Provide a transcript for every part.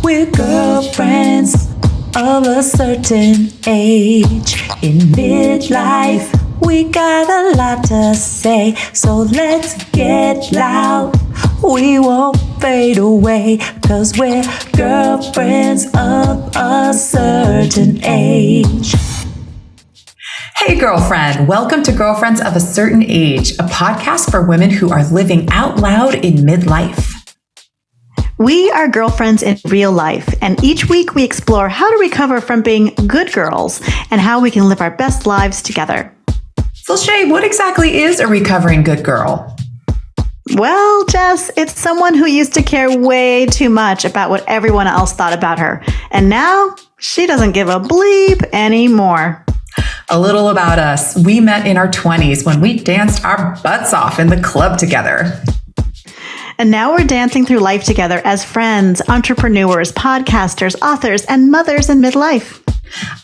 We're girlfriends of a certain age. In midlife, we got a lot to say. So let's get loud. We won't fade away, 'cause we're girlfriends of a certain age. Hey girlfriend, welcome to Girlfriends of a Certain Age, a podcast for women who are living out loud in midlife. We are girlfriends in real life, and each week we explore how to recover from being good girls and how we can live our best lives together. Flesché, what exactly is a recovering good girl? Well, Jess, it's someone who used to care way too much about what everyone else thought about her, and now she doesn't give a bleep anymore. A little about us. We met in our 20s when we danced our butts off in the club together. And now we're dancing through life together as friends, entrepreneurs, podcasters, authors, and mothers in midlife.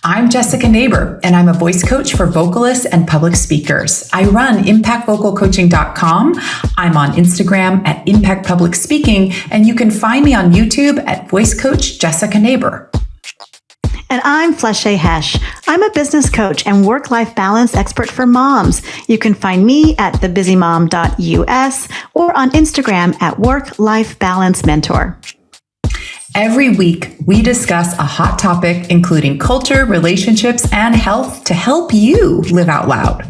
I'm Jessica Neighbor, and I'm a voice coach for vocalists and public speakers. I run impactvocalcoaching.com. I'm on Instagram at Impact Public Speaking, and you can find me on YouTube at Voice Coach Jessica Neighbor. And I'm Flesché Hesch. I'm a business coach and work-life balance expert for moms. You can find me at thebusymom.us or on Instagram at Work-Life Balance Mentor. Every week, we discuss a hot topic, including culture, relationships, and health to help you live out loud.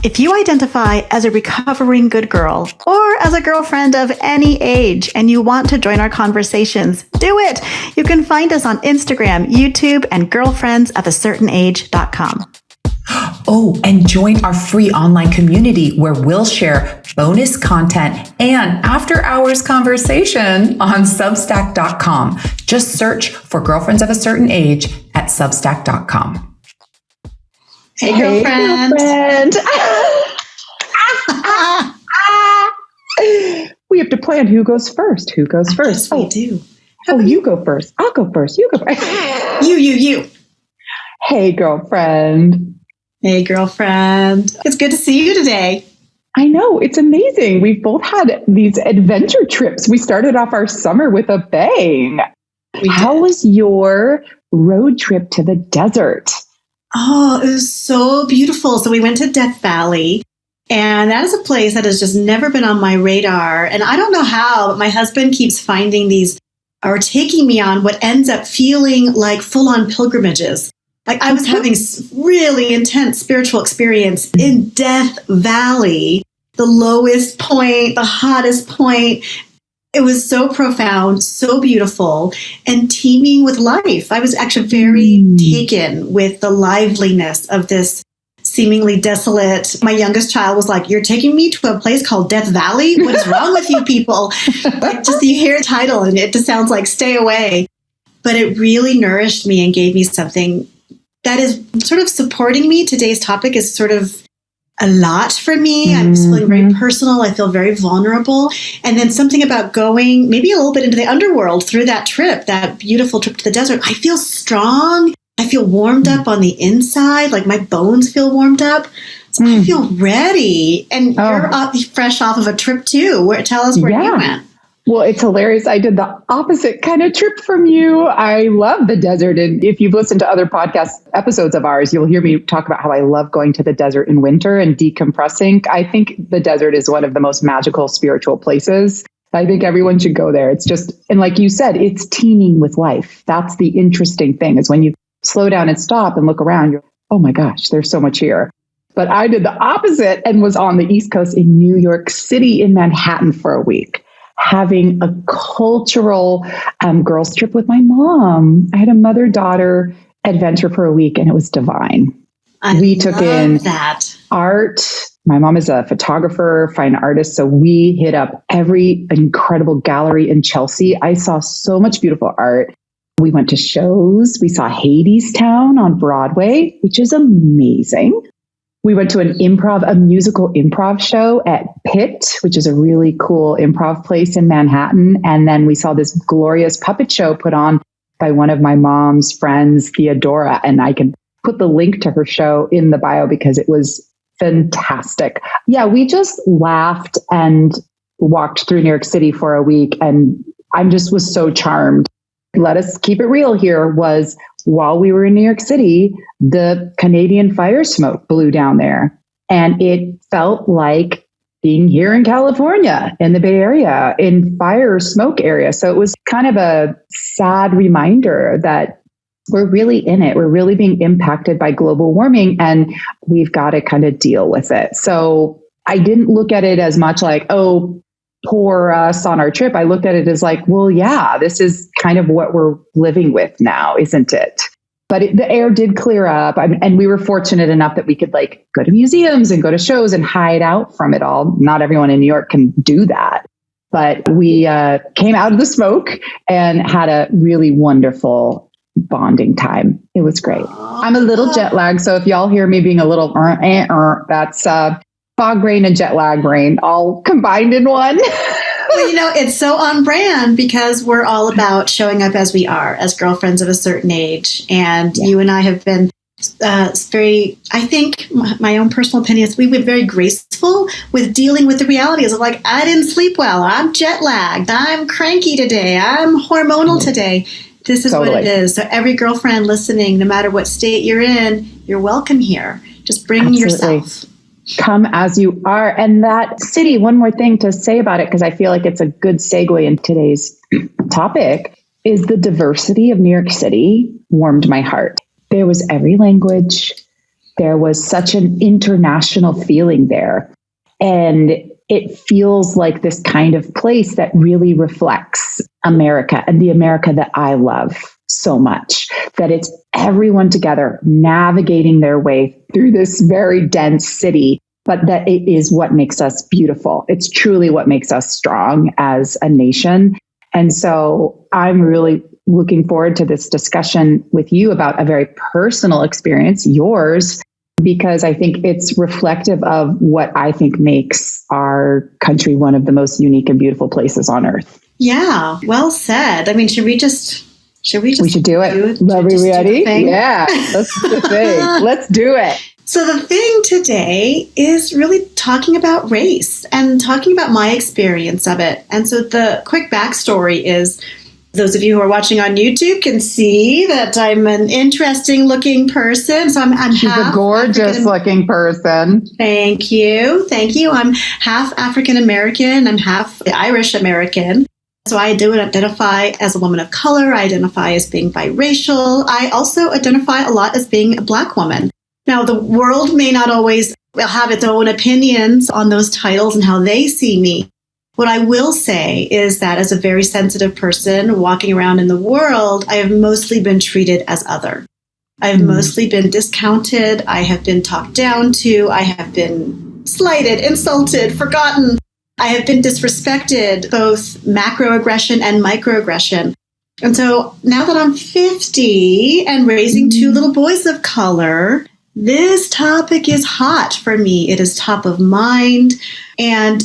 If you identify as a recovering good girl or as a girlfriend of any age and you want to join our conversations, do it. You can find us on Instagram, YouTube, and girlfriendsofacertainage.com. Oh, and join our free online community where we'll share bonus content and after hours conversation on substack.com. Just search for Girlfriends of a Certain Age at substack.com. Hey, girlfriend. We have to plan who goes first. Who goes first? Yes, we do. You go first. I'll go first. You go first. You. Hey, girlfriend. Hey, girlfriend. It's good to see you today. I know. It's amazing. We've both had these adventure trips. We started off our summer with a bang. How was your road trip to the desert? Oh, it was so beautiful. So we went to Death Valley, and that is a place that has just never been on my radar. And I don't know how, but my husband keeps finding these or taking me on what ends up feeling like full-on pilgrimages. Like I was having really intense spiritual experience in Death Valley, the lowest point, the hottest point. It was so profound, so beautiful, and teeming with life. I was actually very taken with the liveliness of this seemingly desolate. My youngest child was like, "You're taking me to a place called Death Valley? What is wrong with you people?" Like, just you hear a title and it just sounds like stay away. But it really nourished me and gave me something that is sort of supporting me. Today's topic is sort of a lot for me. I'm just feeling very personal. I feel very vulnerable. And then something about going maybe a little bit into the underworld through that trip, that beautiful trip to the desert. I feel strong. I feel warmed up on the inside. Like my bones feel warmed up. So I feel ready. And you're fresh off of a trip too. Tell us where you went. Well, it's hilarious. I did the opposite kind of trip from you. I love the desert. And if you've listened to other podcast episodes of ours, you'll hear me talk about how I love going to the desert in winter and decompressing. I think the desert is one of the most magical spiritual places. I think everyone should go there. It's just, and like you said, it's teeming with life. That's the interesting thing is when you slow down and stop and look around, you're, oh my gosh, there's so much here. But I did the opposite and was on the East Coast in New York City in Manhattan for a week, having a cultural girls trip with my mom. I had a mother-daughter adventure for a week and it was divine. We took in art. My mom is a photographer, fine artist. So we hit up every incredible gallery in Chelsea. I saw so much beautiful art. We went to shows. We saw Hadestown on Broadway, which is amazing. We went to a musical improv show at Pitt, which is a really cool improv place in Manhattan. And then we saw this glorious puppet show put on by one of my mom's friends, Theodora. And I can put the link to her show in the bio because it was fantastic. Yeah, we just laughed and walked through New York City for a week and I just was so charmed. Let us keep it real here was while we were in New York City, the Canadian fire smoke blew down there. And it felt like being here in California, in the Bay Area, in fire smoke area. So it was kind of a sad reminder that we're really in it. We're really being impacted by global warming and we've got to kind of deal with it. So I didn't look at it as much like, oh, poor us on our trip. I looked at it as like, well, yeah, this is kind of what we're living with now, isn't it? But the air did clear up. And we were fortunate enough that we could like go to museums and go to shows and hide out from it all. Not everyone in New York can do that. But we came out of the smoke and had a really wonderful bonding time. It was great. I'm a little jet lagged. So if y'all hear me being a little, that's fog brain and jet lag brain all combined in one. Well, it's so on brand because we're all about showing up as we are, as girlfriends of a certain age. And you and I have been very, I think my own personal opinion is we've been very graceful with dealing with the realities of like, I didn't sleep well. I'm jet lagged. I'm cranky today. I'm hormonal today. This is what it is. So every girlfriend listening, no matter what state you're in, you're welcome here. Just bring yourself. Come as you are. And that city, one more thing to say about it, because I feel like it's a good segue in today's topic, is the diversity of New York City warmed my heart. There was every language. There was such an international feeling there. And it feels like this kind of place that really reflects America and the America that I love so much, that it's everyone together navigating their way through this very dense city, but that it is what makes us beautiful. It's truly what makes us strong as a nation. And so I'm really looking forward to this discussion with you about a very personal experience, yours, because I think it's reflective of what I think makes our country one of the most unique and beautiful places on earth. Yeah, well said. I mean, should we should do it. Are we ready? Yeah, let's do the thing. Let's do it. So the thing today is really talking about race and talking about my experience of it. And so the quick backstory is, those of you who are watching on YouTube can see that I'm an interesting looking person. So I'm She's half a gorgeous looking person. Thank you. I'm half African American. I'm half Irish American. So I do identify as a woman of color. I identify as being biracial. I also identify a lot as being a Black woman. Now, the world may not always have its own opinions on those titles and how they see me. What I will say is that as a very sensitive person walking around in the world, I have mostly been treated as other. I have mostly been discounted. I have been talked down to. I have been slighted, insulted, forgotten. I have been disrespected, both macroaggression and microaggression. And so now that I'm 50 and raising two little boys of color, this topic is hot for me. It is top of mind. And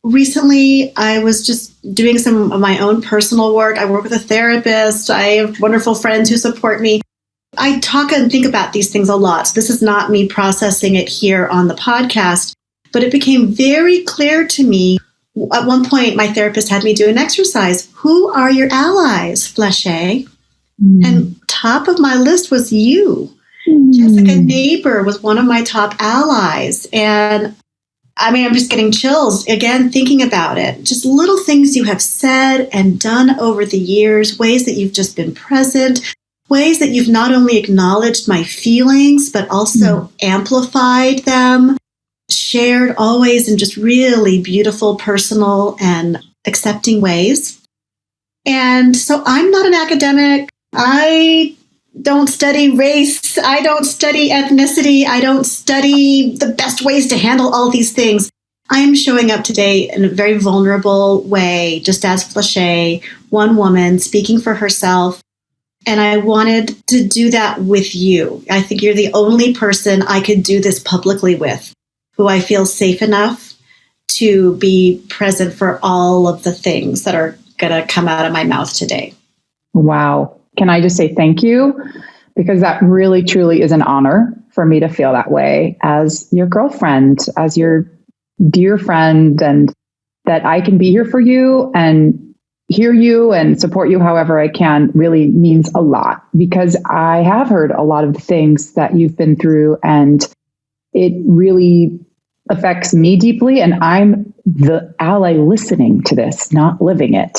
recently, I was just doing some of my own personal work. I work with a therapist. I have wonderful friends who support me. I talk and think about these things a lot. So this is not me processing it here on the podcast. But it became very clear to me. At one point, my therapist had me do an exercise. Who are your allies, Flesché? And top of my list was you. Jessica Neighbor was one of my top allies. And I mean, I'm just getting chills again, thinking about it. Just little things you have said and done over the years, ways that you've just been present, ways that you've not only acknowledged my feelings, but also amplified them. Shared always in just really beautiful, personal, and accepting ways. And so I'm not an academic. I don't study race. I don't study ethnicity. I don't study the best ways to handle all these things. I am showing up today in a very vulnerable way, just as Flesché, one woman speaking for herself. And I wanted to do that with you. I think you're the only person I could do this publicly with, who I feel safe enough to be present for all of the things that are going to come out of my mouth today. Wow. Can I just say thank you? Because that really, truly is an honor for me to feel that way as your girlfriend, as your dear friend, and that I can be here for you and hear you and support you however I can really means a lot, because I have heard a lot of the things that you've been through, and it really affects me deeply. And I'm the ally listening to this, not living it.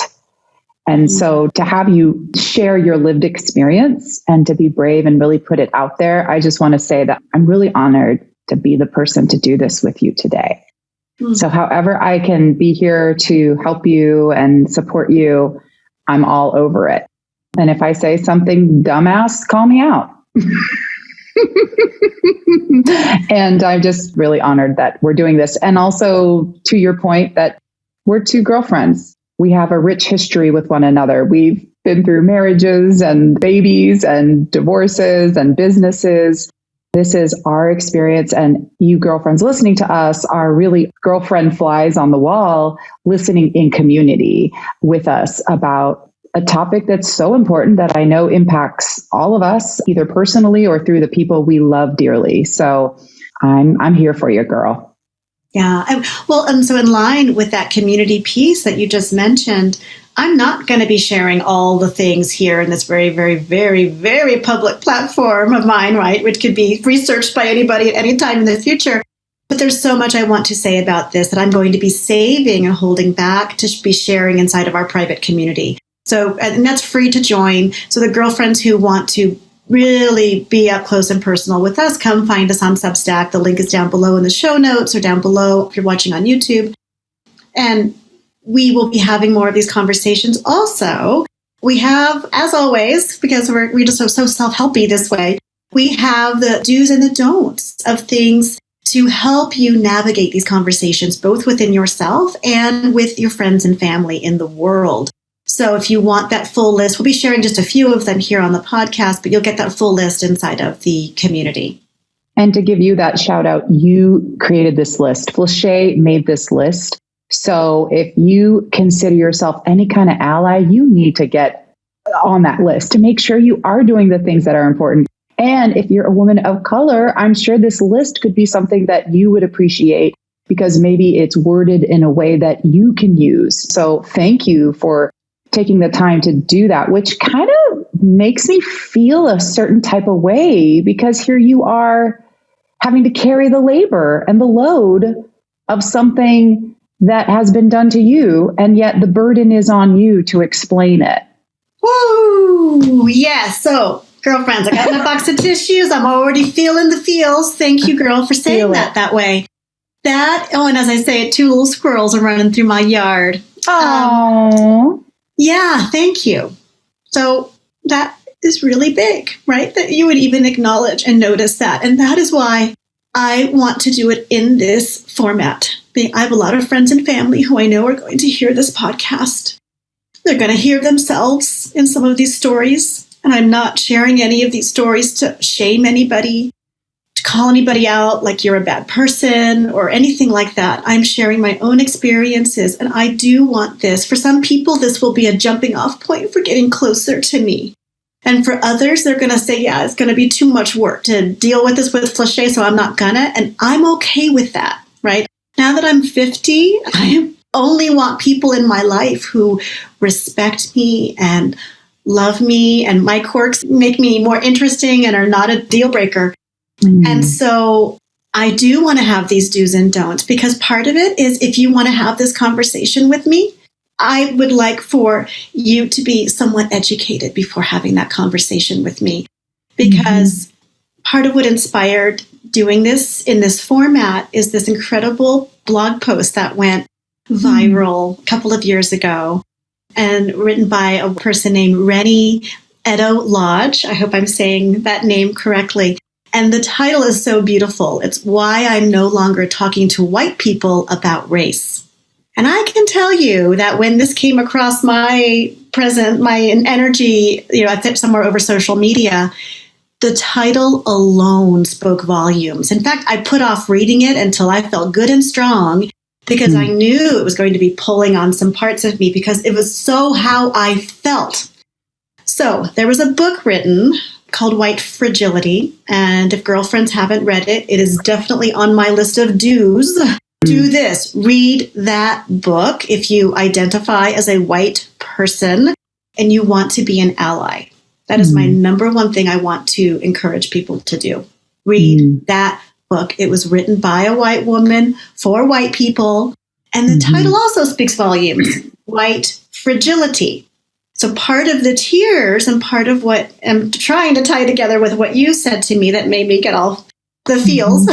And so to have you share your lived experience and to be brave and really put it out there, I just want to say that I'm really honored to be the person to do this with you today. So however I can be here to help you and support you, I'm all over it. And if I say something dumbass, call me out. And I'm just really honored that we're doing this. And also to your point that we're two girlfriends. We have a rich history with one another. We've been through marriages and babies and divorces and businesses. This is our experience, and you girlfriends listening to us are really girlfriend flies on the wall, listening in community with us about a topic that's so important that I know impacts all of us, either personally or through the people we love dearly. So I'm here for you, girl. Yeah. And so in line with that community piece that you just mentioned, I'm not going to be sharing all the things here in this very, very, very, very public platform of mine, right? Which could be researched by anybody at any time in the future. But there's so much I want to say about this that I'm going to be saving and holding back to be sharing inside of our private community. So, and that's free to join. So the girlfriends who want to really be up close and personal with us, come find us on Substack. The link is down below in the show notes or down below if you're watching on YouTube. And we will be having more of these conversations. Also, we have, as always, because we're just so self-helpy this way, we have the do's and the don'ts of things to help you navigate these conversations, both within yourself and with your friends and family in the world. So if you want that full list, we'll be sharing just a few of them here on the podcast, but you'll get that full list inside of the community. And to give you that shout out, you created this list. Flesché made this list. So if you consider yourself any kind of ally, you need to get on that list to make sure you are doing the things that are important. And if you're a woman of color, I'm sure this list could be something that you would appreciate because maybe it's worded in a way that you can use. So thank you for taking the time to do that, which kind of makes me feel a certain type of way because here you are having to carry the labor and the load of something that has been done to you, and yet the burden is on you to explain it. Woo! Yes. So, girlfriends, I got my box of tissues. I'm already feeling the feels. Thank you, girl, for saying that way. And as I say it, two little squirrels are running through my yard. Oh. Yeah, thank you. So that is really big, right? That you would even acknowledge and notice that. And that is why I want to do it in this format. I have a lot of friends and family who I know are going to hear this podcast. They're going to hear themselves in some of these stories. And I'm not sharing any of these stories to shame anybody, to call anybody out like you're a bad person or anything like that. I'm sharing my own experiences. And I do want this. For some people, this will be a jumping off point for getting closer to me. And for others, they're going to say, yeah, it's going to be too much work to deal with this with Flesché, so I'm not gonna. And I'm okay with that, right? Now that I'm 50, I only want people in my life who respect me and love me, and my quirks make me more interesting and are not a deal breaker. Mm. And so I do want to have these do's and don'ts, because part of it is if you want to have this conversation with me, I would like for you to be somewhat educated before having that conversation with me, because part of what inspired doing this in this format is this incredible blog post that went viral a couple of years ago and written by a person named Eddo-Lodge. I hope I'm saying that name correctly. And the title is so beautiful. It's Why I'm No Longer Talking to White People About Race. And I can tell you that when this came across my energy, I think somewhere over social media, the title alone spoke volumes. In fact, I put off reading it until I felt good and strong, because I knew it was going to be pulling on some parts of me, because it was so how I felt. So there was a book written called White Fragility. And if girlfriends haven't read it, it is definitely on my list of do's. Do this, read that book if you identify as a white person person and you want to be an ally. That is my number one thing I want to encourage people to do. Read that book. It was written by a white woman for white people. And the title also speaks volumes. White fragility. So part of the tears and part of what I'm trying to tie together with what you said to me that made me get all the feels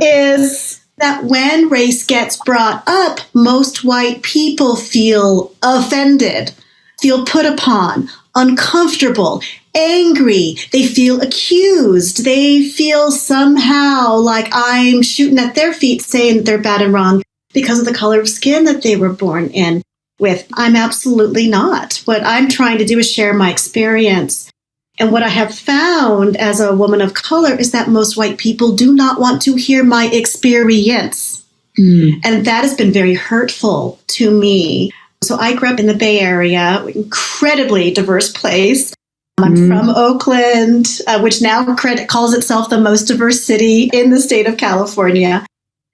is that when race gets brought up, most white people feel offended, feel put upon, uncomfortable, angry. They feel accused. They feel somehow like I'm shooting at their feet saying that they're bad and wrong because of the color of skin that they were born in with. I'm absolutely not. What I'm trying to do is share my experience. And what I have found as a woman of color is that most white people do not want to hear my experience. And that has been very hurtful to me. So I grew up in the Bay Area, incredibly diverse place. I'm from Oakland, which now calls itself the most diverse city in the state of California.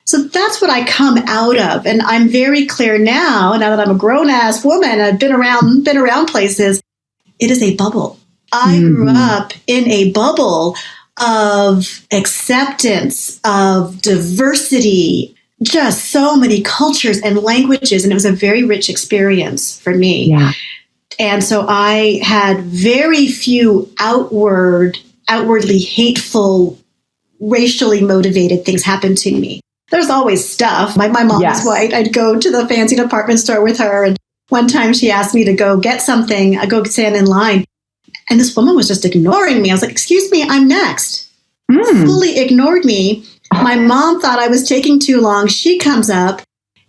So that's what I come out of. And I'm very clear now that I'm a grown-ass woman, I've been around places, it is a bubble. I grew up in a bubble of acceptance, of diversity, just so many cultures and languages. And it was a very rich experience for me. Yeah. And so I had very few outwardly hateful, racially motivated things happen to me. There's always stuff. My mom is white. I'd go to the fancy department store with her. And one time she asked me to go get something. I go stand in line. And this woman was just ignoring me. I was like, excuse me, I'm next. Fully ignored me. My mom thought I was taking too long. She comes up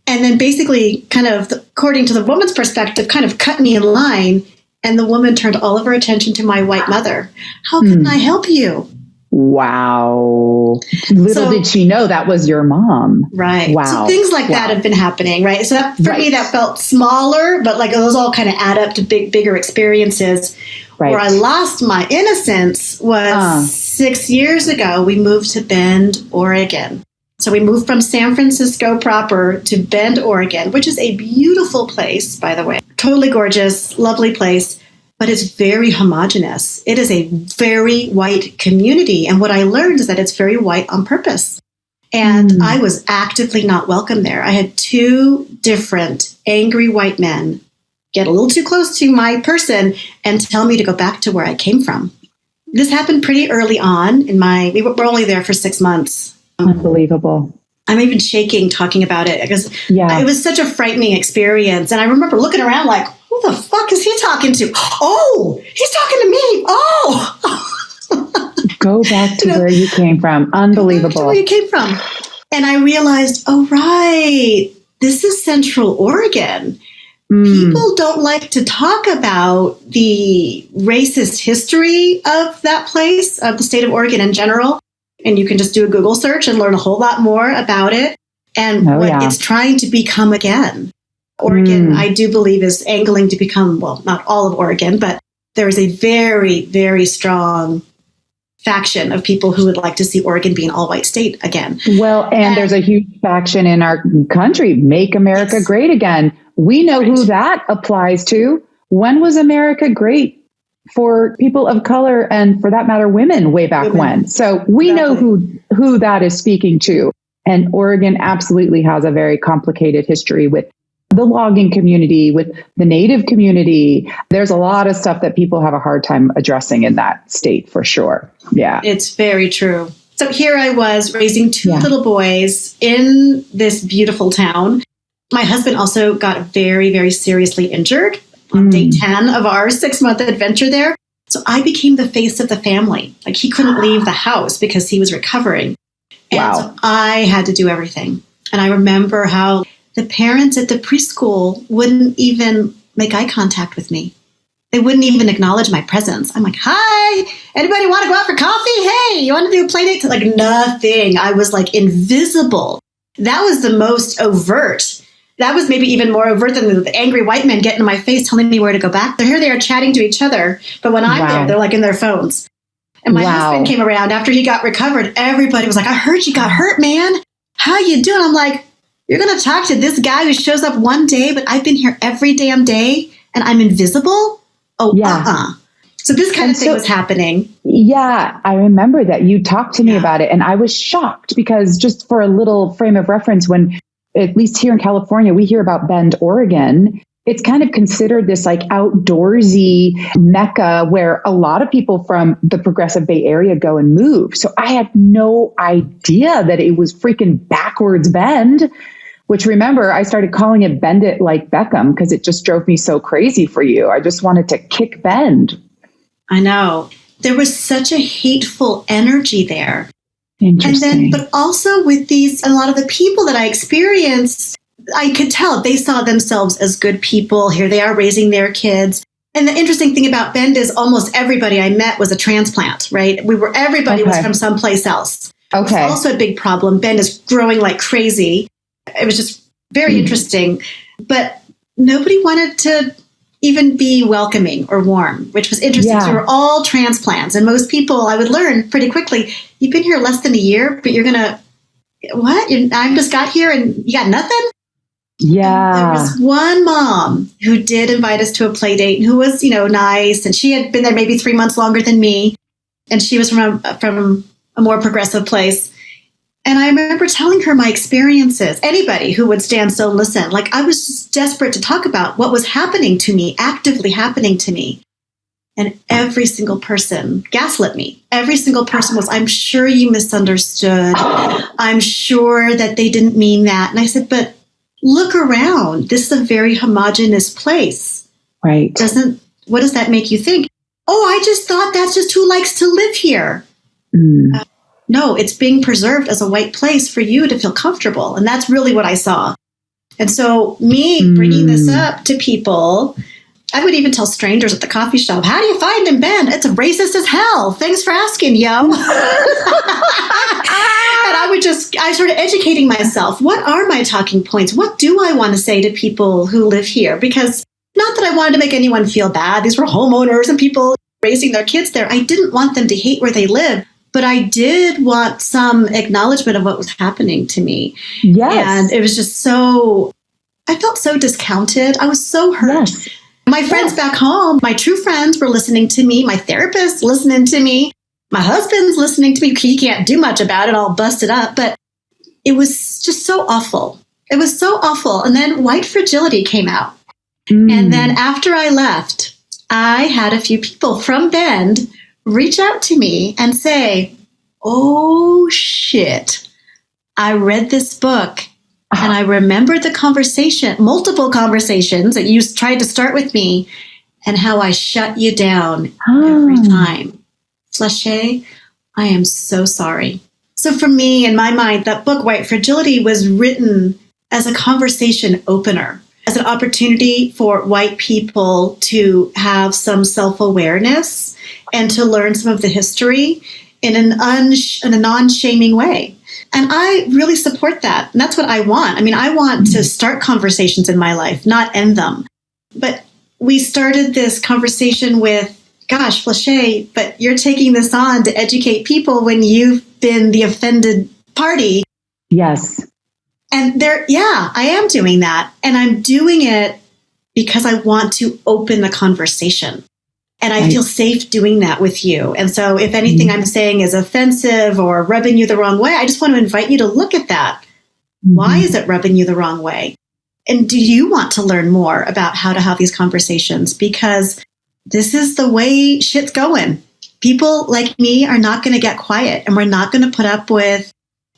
and then basically kind of, according to the woman's perspective, kind of cut me in line. And the woman turned all of her attention to my white mother. How can I help you? Wow. Little did she know that was your mom. Right. Wow. So things like that have been happening, right? So that, for me, that felt smaller, but like those all kind of add up to bigger experiences. Where I lost my innocence was 6 years ago. We moved to Bend, Oregon. So we moved from San Francisco proper to Bend, Oregon, which is a beautiful place, by the way. Totally gorgeous, lovely place. But it's very homogenous. It is a very white community. And what I learned is that it's very white on purpose. And I was actively not welcome there. I had 2 different angry white men get a little too close to my person and tell me to go back to where I came from. This happened pretty early on we were only there for 6 months. Unbelievable. I'm even shaking talking about it because it was such a frightening experience. And I remember looking around like, who the fuck is he talking to? Oh, he's talking to me. Oh. Go back to where you came from. Unbelievable. Go back to where you came from. And I realized, oh, right, this is Central Oregon. People don't like to talk about the racist history of that place, of the state of Oregon in general. And you can just do a Google search and learn a whole lot more about it and what it's trying to become again. Oregon, I do believe, is angling to become, well, not all of Oregon, but there is a very, very strong faction of people who would like to see Oregon be an all-white state again. Well, and there's a huge faction in our country, Make America Great Again. We know who that applies to. When was America great for people of color and, for that matter, women way back when? So we know who that is speaking to. And Oregon absolutely has a very complicated history with the logging community, with the Native community. There's a lot of stuff that people have a hard time addressing in that state, for sure. Yeah. It's very true. So here I was raising 2 little boys in this beautiful town. My husband also got very, very seriously injured on day 10 of our 6-month adventure there. So I became the face of the family. Like, he couldn't leave the house because he was recovering. And so I had to do everything. And I remember how the parents at the preschool wouldn't even make eye contact with me. They wouldn't even acknowledge my presence. I'm like, hi, anybody want to go out for coffee? Hey, you want to do a play date? Like, nothing. I was like invisible. That was the most overt. That was maybe even more overt than the angry white men getting in my face telling me where to go back. Here they are chatting to each other. But when I'm there, they're like in their phones. And my husband came around after he got recovered. Everybody was like, I heard you got hurt, man. How you doing? I'm like, you're going to talk to this guy who shows up one day, but I've been here every damn day and I'm invisible? Oh, yeah. So this kind of thing was happening. Yeah, I remember that you talked to me about it, and I was shocked because, just for a little frame of reference, when, at least here in California, we hear about Bend, Oregon, it's kind of considered this like outdoorsy mecca where a lot of people from the progressive Bay Area go and move. So I had no idea that it was freaking backwards Bend, which, remember, I started calling it Bend It Like Beckham because it just drove me so crazy for you. I just wanted to kick Bend. I know. There was such a hateful energy there. Interesting. And then, but also with a lot of the people that I experienced, I could tell they saw themselves as good people. Here they are raising their kids. And the interesting thing about Bend is almost everybody I met was a transplant, right? Everybody was from someplace else. Okay. It's also a big problem. Bend is growing like crazy. It was just very interesting. But nobody wanted to even be welcoming or warm, which was interesting. So we were all transplants. And most people, I would learn pretty quickly, you've been here less than a year, but you're going to, what? I just got here and you got nothing? Yeah. And there was one mom who did invite us to a play date and who was, nice. And she had been there maybe 3 months longer than me. And she was from a more progressive place. And I remember telling her my experiences, anybody who would stand still and listen. Like, I was just desperate to talk about what was happening to me, actively happening to me. And every single person gaslit me. Every single person was, I'm sure you misunderstood. I'm sure that they didn't mean that. And I said, but look around. This is a very homogenous place. Right. What does that make you think? Oh, I just thought that's just who likes to live here. No, it's being preserved as a white place for you to feel comfortable. And that's really what I saw. And so me bringing this up to people, I would even tell strangers at the coffee shop, how do you find in Bend? It's racist as hell. Thanks for asking, yo. And I started educating myself. What are my talking points? What do I want to say to people who live here? Because not that I wanted to make anyone feel bad. These were homeowners and people raising their kids there. I didn't want them to hate where they live. But I did want some acknowledgement of what was happening to me. Yes. And it was just I felt so discounted. I was so hurt. Yes. My friends back home, my true friends were listening to me. My therapist listening to me. My husband's listening to me. He can't do much about it. All busted up. But it was just so awful. It was so awful. And then white fragility came out. And then after I left, I had a few people from Bend reach out to me and say, oh, shit, I read this book and I remember the conversation, multiple conversations that you tried to start with me and how I shut you down every time. Flesché, I am so sorry. So for me, in my mind, that book, White Fragility, was written as a conversation opener, as an opportunity for white people to have some self-awareness and to learn some of the history in a non-shaming way. And I really support that. And that's what I want. I mean, I want to start conversations in my life, not end them. But we started this conversation with, gosh, Flesché, but you're taking this on to educate people when you've been the offended party. Yes. And I am doing that. And I'm doing it because I want to open the conversation. And I feel safe doing that with you. And so if anything I'm saying is offensive or rubbing you the wrong way, I just want to invite you to look at that. Why is it rubbing you the wrong way? And do you want to learn more about how to have these conversations? Because this is the way shit's going. People like me are not going to get quiet, and we're not going to put up with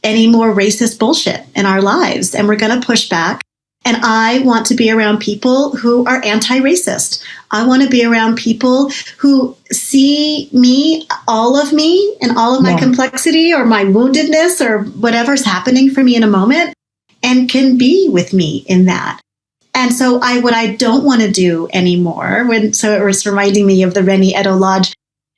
any more racist bullshit in our lives. And we're going to push back. And I want to be around people who are anti-racist. I want to be around people who see me, all of me, and all of my complexity or my woundedness or whatever's happening for me in a moment, and can be with me in that. And so what I don't want to do anymore, so it was reminding me of the Eddo-Lodge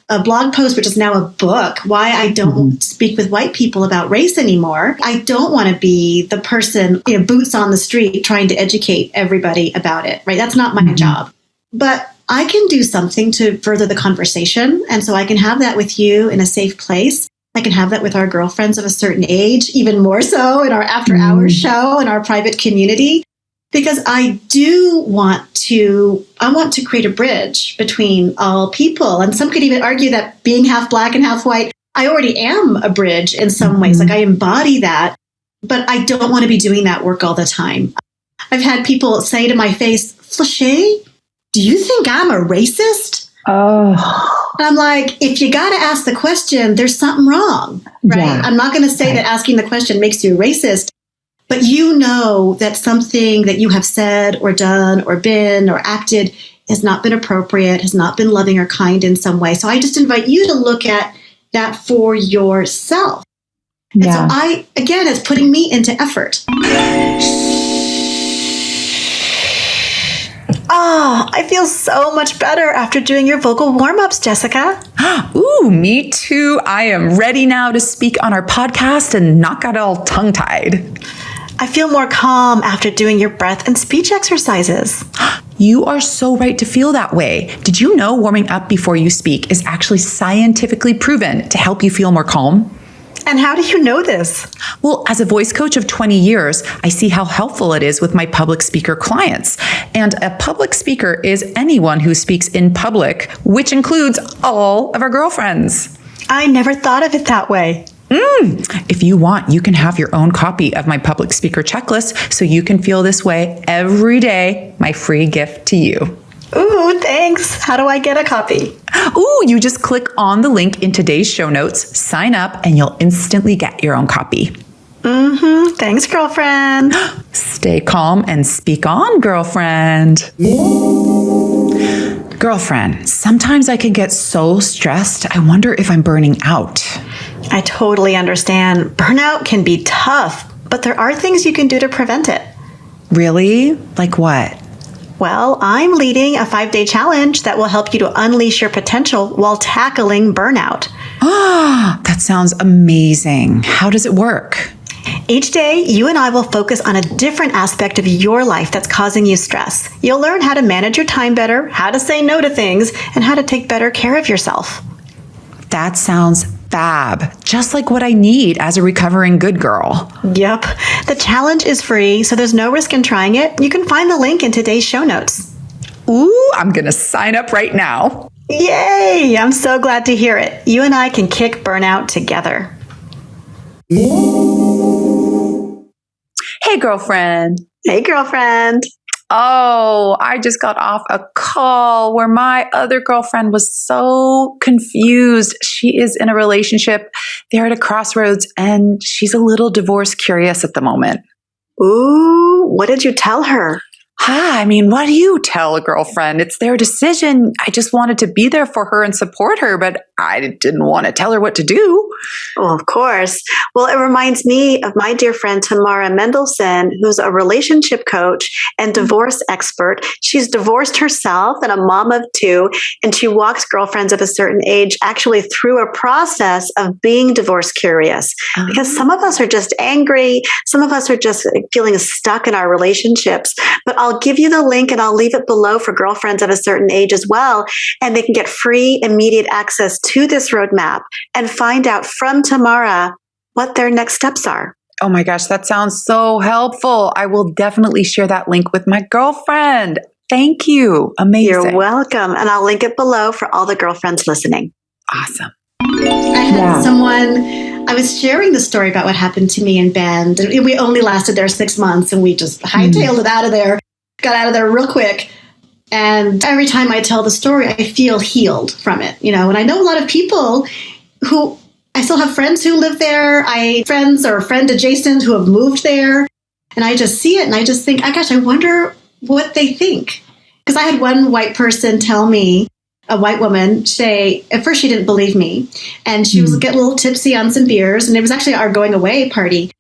a blog post, which is now a book, why I don't speak with white people about race anymore. I don't want to be the person, boots on the street trying to educate everybody about it, right? That's not my job. But I can do something to further the conversation. And so I can have that with you in a safe place. I can have that with our girlfriends of a certain age, even more so in our after hours show and our private community, because I want to create a bridge between all people. And some could even argue that being half black and half white, I already am a bridge in some ways. Like I embody that, but I don't want to be doing that work all the time. I've had people say to my face, Flesché, do you think I'm a racist? Oh. And I'm like, if you got to ask the question, there's something wrong, right? Yeah. I'm not going to say that asking the question makes you racist, but you know that something that you have said or done or been or acted has not been appropriate, has not been loving or kind in some way. So I just invite you to look at that for yourself. And so again, it's putting me into effort. Oh, I feel so much better after doing your vocal warm-ups, Jessica. Ooh, me too. I am ready now to speak on our podcast and not get all tongue-tied. I feel more calm after doing your breath and speech exercises. You are so right to feel that way. Did you know warming up before you speak is actually scientifically proven to help you feel more calm? And how do you know this? Well, as a voice coach of 20 years, I see how helpful it is with my public speaker clients. And a public speaker is anyone who speaks in public, which includes all of our girlfriends. I never thought of it that way. If you want, you can have your own copy of my public speaker checklist so you can feel this way every day. My free gift to you. Ooh, thanks. How do I get a copy? Ooh, you just click on the link in today's show notes, sign up, and you'll instantly get your own copy. Thanks, girlfriend. Stay calm and speak on, girlfriend. Girlfriend, sometimes I can get so stressed, I wonder if I'm burning out. I totally understand. Burnout can be tough, but there are things you can do to prevent it. Really? Like what? Well, I'm leading a 5-day challenge that will help you to unleash your potential while tackling burnout. Ah, that sounds amazing. How does it work? Each day, you and I will focus on a different aspect of your life that's causing you stress. You'll learn how to manage your time better, how to say no to things, and how to take better care of yourself. That sounds fab. Just like what I need as a recovering good girl. Yep. The challenge is free, so there's no risk in trying it. You can find the link in today's show notes. Ooh, I'm going to sign up right now. Yay! I'm so glad to hear it. You and I can kick burnout together. Hey, girlfriend. Hey, girlfriend. Oh, I just got off a call where my other girlfriend was so confused. She is in a relationship. They're at a crossroads and she's a little divorce curious at the moment. Ooh, what did you tell her? I mean, what do you tell a girlfriend? It's their decision. I just wanted to be there for her and support her, but I didn't want to tell her what to do. Well, of course. Well, it reminds me of my dear friend Tamara Mendelson, who's a relationship coach and divorce expert. She's divorced herself and a mom of 2, and she walks girlfriends of a certain age actually through a process of being divorce curious. Because some of us are just angry. Some of us are just feeling stuck in our relationships. But I'll give you the link and I'll leave it below for girlfriends of a certain age as well. And they can get free, immediate access to this roadmap and find out from Tamara what their next steps are. Oh my gosh, that sounds so helpful. I will definitely share that link with my girlfriend. Thank you. Amazing. You're welcome. And I'll link it below for all the girlfriends listening. Awesome. I had someone, I was sharing the story about what happened to me in Bend. And we only lasted there 6 months and we just hightailed it out of there, got out of there real quick. And every time I tell the story, I feel healed from it, you know, and I know a lot of people who, I still have friends who live there. Friends or friend adjacent who have moved there. And I just see it and I just think, oh gosh, I wonder what they think. Because I had one white person tell me, a white woman say, at first she didn't believe me. And she was getting a little tipsy on some beers. And it was actually our going away party.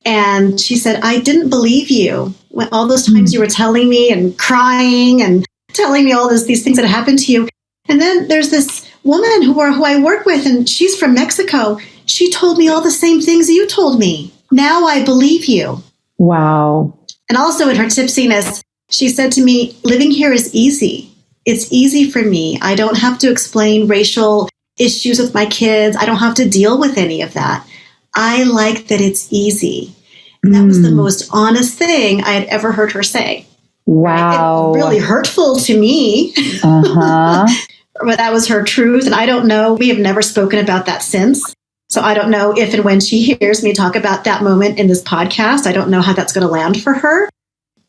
And she said, I didn't believe you. When all those times you were telling me and crying and telling me all these things that happened to you. And then there's this woman who I work with, and she's from Mexico. She told me all the same things you told me. Now I believe you. Wow. And also in her tipsiness, she said to me, living here is easy. It's easy for me. I don't have to explain racial issues with my kids. I don't have to deal with any of that. I like that it's easy. And that was the most honest thing I had ever heard her say. Wow. It was really hurtful to me. But that was her truth. And I don't know. We have never spoken about that since. So I don't know if and when she hears me talk about that moment in this podcast, I don't know how that's going to land for her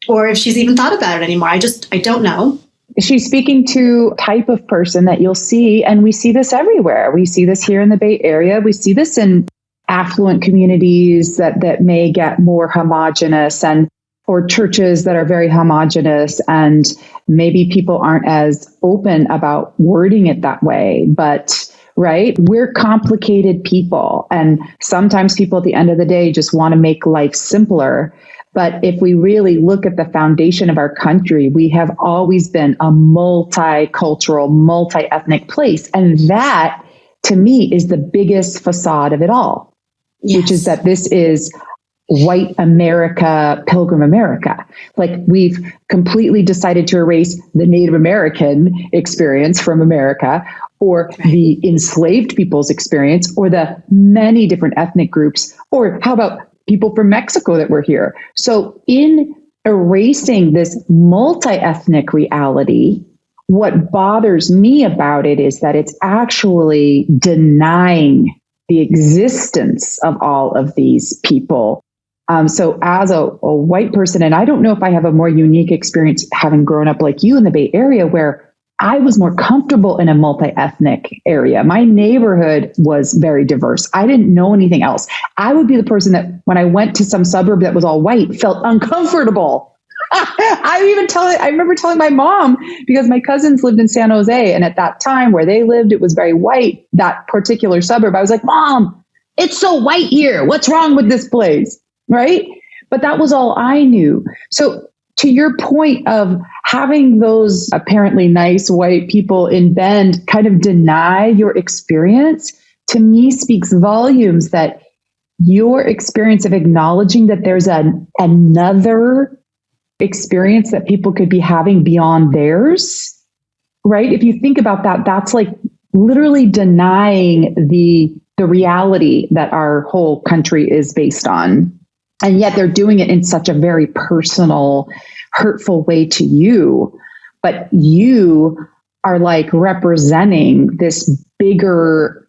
or if she's even thought about it anymore. I don't know. She's speaking to type of person that you'll see. And we see this everywhere. We see this here in the Bay Area. We see this in affluent communities that may get more homogenous, and or churches that are very homogenous, and maybe people aren't as open about wording it that way. But right, we're complicated people. And sometimes people at the end of the day just want to make life simpler. But if we really look at the foundation of our country, we have always been a multicultural, multi-ethnic place. And that, to me, is the biggest facade of it all, which is that this is white America, Pilgrim America. Like, we've completely decided to erase the Native American experience from America, or the enslaved people's experience, or the many different ethnic groups, or how about people from Mexico that were here? So in erasing this multi-ethnic reality, what bothers me about it is that it's actually denying the existence of all of these people. So as a white person, and I don't know if I have a more unique experience having grown up like you in the Bay Area, where I was more comfortable in a multi-ethnic area. My neighborhood was very diverse. I didn't know anything else. I would be the person that when I went to some suburb that was all white, felt uncomfortable. I remember telling my mom, because my cousins lived in San Jose, and at that time where they lived, it was very white, that particular suburb. I was like, Mom, it's so white here. What's wrong with this place? Right? But that was all I knew. So to your point of having those apparently nice white people in Bend kind of deny your experience, to me speaks volumes that your experience of acknowledging that there's another experience that people could be having beyond theirs, right? If you think about that, that's like literally denying the reality that our whole country is based on. And yet they're doing it in such a very personal, hurtful way to you. But you are like representing this bigger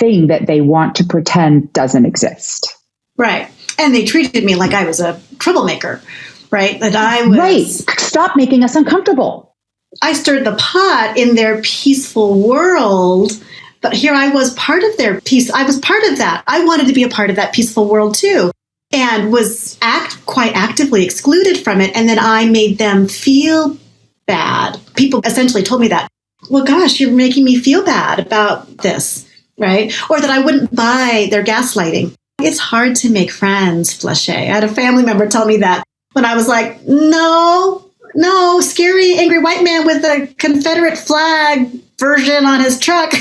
thing that they want to pretend doesn't exist. Right. And they treated me like I was a troublemaker, right? That I was. Right. Stop making us uncomfortable. I stirred the pot in their peaceful world. But here I was part of their peace. I was part of that. I wanted to be a part of that peaceful world too. And was quite actively excluded from it. And then I made them feel bad. People essentially told me that, well, gosh, you're making me feel bad about this, right? Or that I wouldn't buy their gaslighting. It's hard to make friends, Flesché. I had a family member tell me that when I was like, no, scary, angry white man with a Confederate flag version on his truck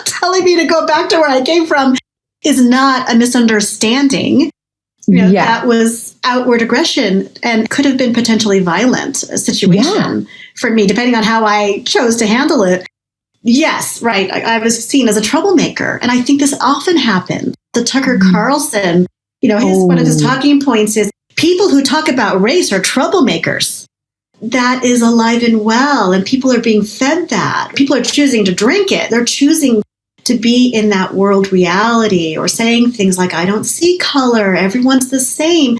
telling me to go back to where I came from is not a misunderstanding. That was outward aggression and could have been potentially violent situation for me, depending on how I chose to handle it. Yes, right. I was seen as a troublemaker. And I think this often happens. The Tucker Carlson, one of his talking points is people who talk about race are troublemakers. That is alive and well. And people are being fed that. People are choosing to drink it. They're choosing to be in that world reality, or saying things like, I don't see color, everyone's the same.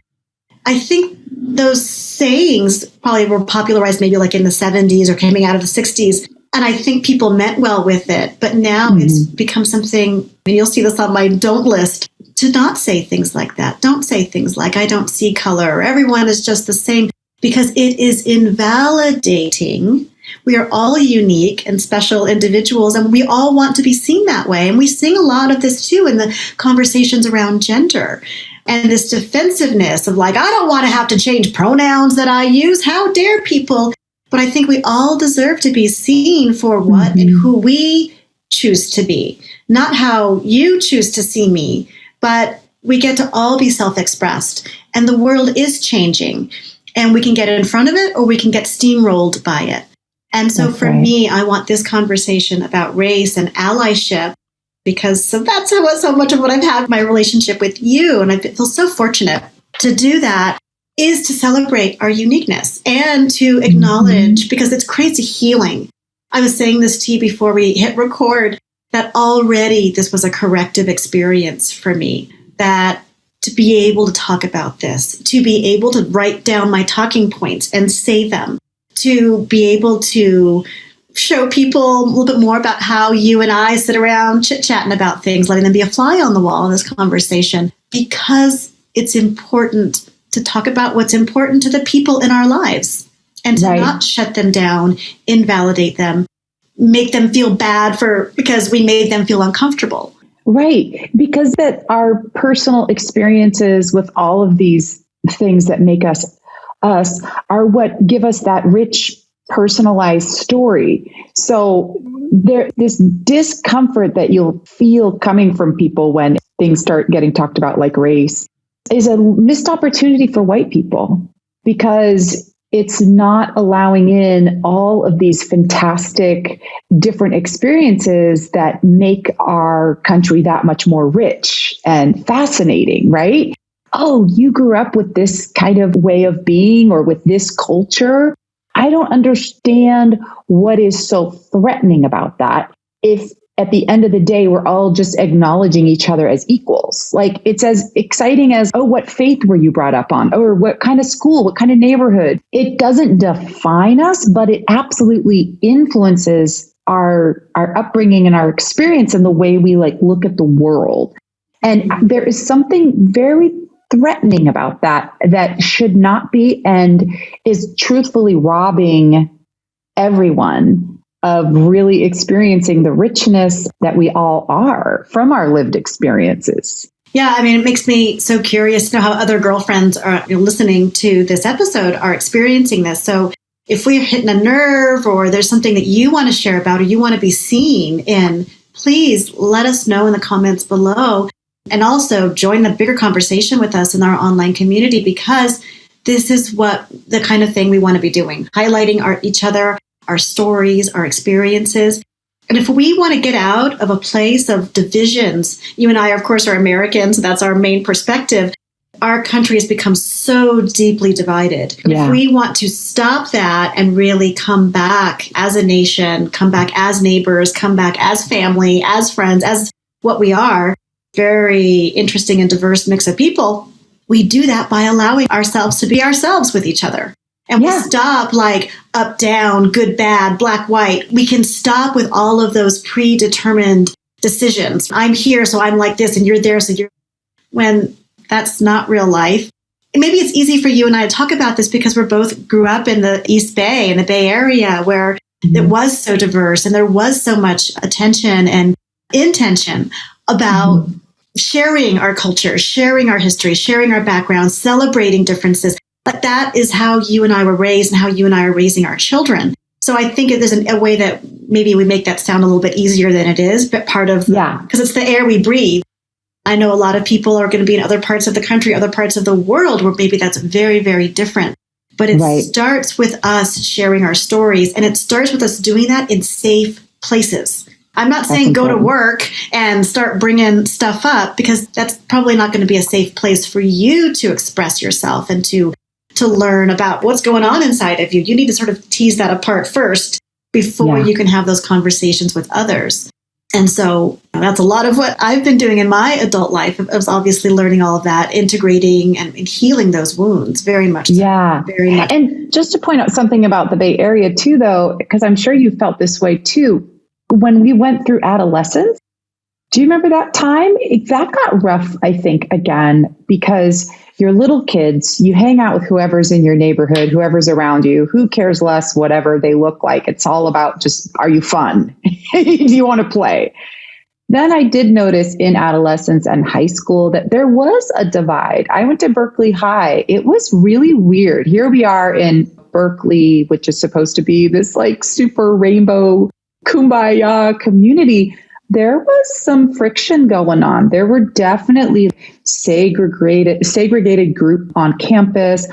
I think those sayings probably were popularized maybe like in the 70s or coming out of the 60s. And I think people meant well with it. But now it's become something, and you'll see this on my don't list, to not say things like that. Don't say things like, I don't see color, or everyone is just the same, because it is invalidating. We are all unique and special individuals, and we all want to be seen that way. And we sing a lot of this too in the conversations around gender, and this defensiveness of like, I don't want to have to change pronouns that I use. How dare people? But I think we all deserve to be seen for what and who we choose to be, not how you choose to see me, but we get to all be self-expressed. And the world is changing, and we can get in front of it, or we can get steamrolled by it. And so for me, I want this conversation about race and allyship because so that's so much of what I've had in my relationship with you. And I feel so fortunate to do that, is to celebrate our uniqueness and to acknowledge, because it's crazy healing. I was saying this to you before we hit record, that already this was a corrective experience for me, that to be able to talk about this, to be able to write down my talking points and say them, to be able to show people a little bit more about how you and I sit around chit-chatting about things, letting them be a fly on the wall in this conversation, because it's important to talk about what's important to the people in our lives and to not shut them down, invalidate them, make them feel bad because we made them feel uncomfortable. Right. Because that our personal experiences with all of these things that make us are what give us that rich personalized story. So this discomfort that you'll feel coming from people when things start getting talked about, like race, is a missed opportunity for white people, because it's not allowing in all of these fantastic different experiences that make our country that much more rich and fascinating, right? Oh, you grew up with this kind of way of being or with this culture. I don't understand what is so threatening about that. If at the end of the day, we're all just acknowledging each other as equals. Like, it's as exciting as, oh, what faith were you brought up on? Or what kind of school, what kind of neighborhood? It doesn't define us, but it absolutely influences our upbringing and our experience and the way we look at the world. And there is something very threatening about that should not be, and is truthfully robbing everyone of really experiencing the richness that we all are from our lived experiences. Yeah, I mean, it makes me so curious to know how other girlfriends are listening to this episode are experiencing this. So if we're hitting a nerve, or there's something that you want to share about or you want to be seen in, please let us know in the comments below. And also join the bigger conversation with us in our online community, because this is what the kind of thing we want to be doing, highlighting each other, our stories, our experiences. And if we want to get out of a place of divisions, you and I, of course, are Americans, so that's our main perspective. Our country has become so deeply divided. And if we want to stop that and really come back as a nation, come back as neighbors, come back as family, as friends, as what we are, very interesting and diverse mix of people, we do that by allowing ourselves to be ourselves with each other. And we stop up, down, good, bad, black, white. We can stop with all of those predetermined decisions. I'm here, so I'm like this, and you're there, so you're... When that's not real life. And maybe it's easy for you and I to talk about this because we both grew up in the East Bay, in the Bay Area, where it was so diverse and there was so much attention and intention about sharing our culture, sharing our history, sharing our background, celebrating differences. But that is how you and I were raised and how you and I are raising our children. So I think there's a way that maybe we make that sound a little bit easier than it is, but part of, because it's the air we breathe. I know a lot of people are going to be in other parts of the country, other parts of the world where maybe that's very, very different. But it starts with us sharing our stories, and it starts with us doing that in safe places. I'm not saying go to work and start bringing stuff up, because that's probably not going to be a safe place for you to express yourself and to learn about what's going on inside of you. You need to sort of tease that apart first before you can have those conversations with others. And so that's a lot of what I've been doing in my adult life. I was obviously learning all of that, integrating and healing those wounds very much. Yeah. Very much. And just to point out something about the Bay Area too, though, because I'm sure you felt this way too. When we went through adolescence, do you remember that time? That got rough, I think, again, because you're little kids, you hang out with whoever's in your neighborhood, whoever's around you, who cares less, whatever they look like. It's all about just, are you fun? Do you want to play? Then I did notice in adolescence and high school that there was a divide. I went to Berkeley High. It was really weird. Here we are in Berkeley, which is supposed to be this super rainbow kumbaya community. There was some friction going on. There were definitely segregated group on campus.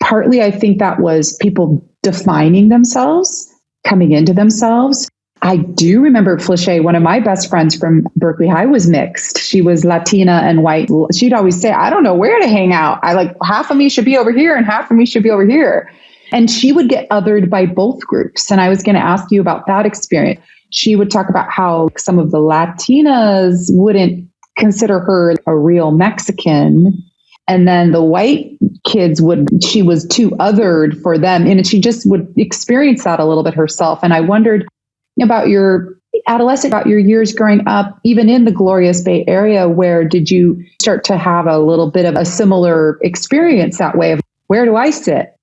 Partly, I think that was people defining themselves, coming into themselves. I do remember Flesché. One of my best friends from Berkeley High was mixed. She was Latina and white. She'd always say, I don't know where to hang out. I like half of me should be over here and half of me should be over here. And she would get othered by both groups. And I was going to ask you about that experience. She would talk about how some of the Latinas wouldn't consider her a real Mexican. And then the white kids she was too othered for them. And she just would experience that a little bit herself. And I wondered about your adolescent, about your years growing up, even in the glorious Bay Area, where did you start to have a little bit of a similar experience that way of where do I sit?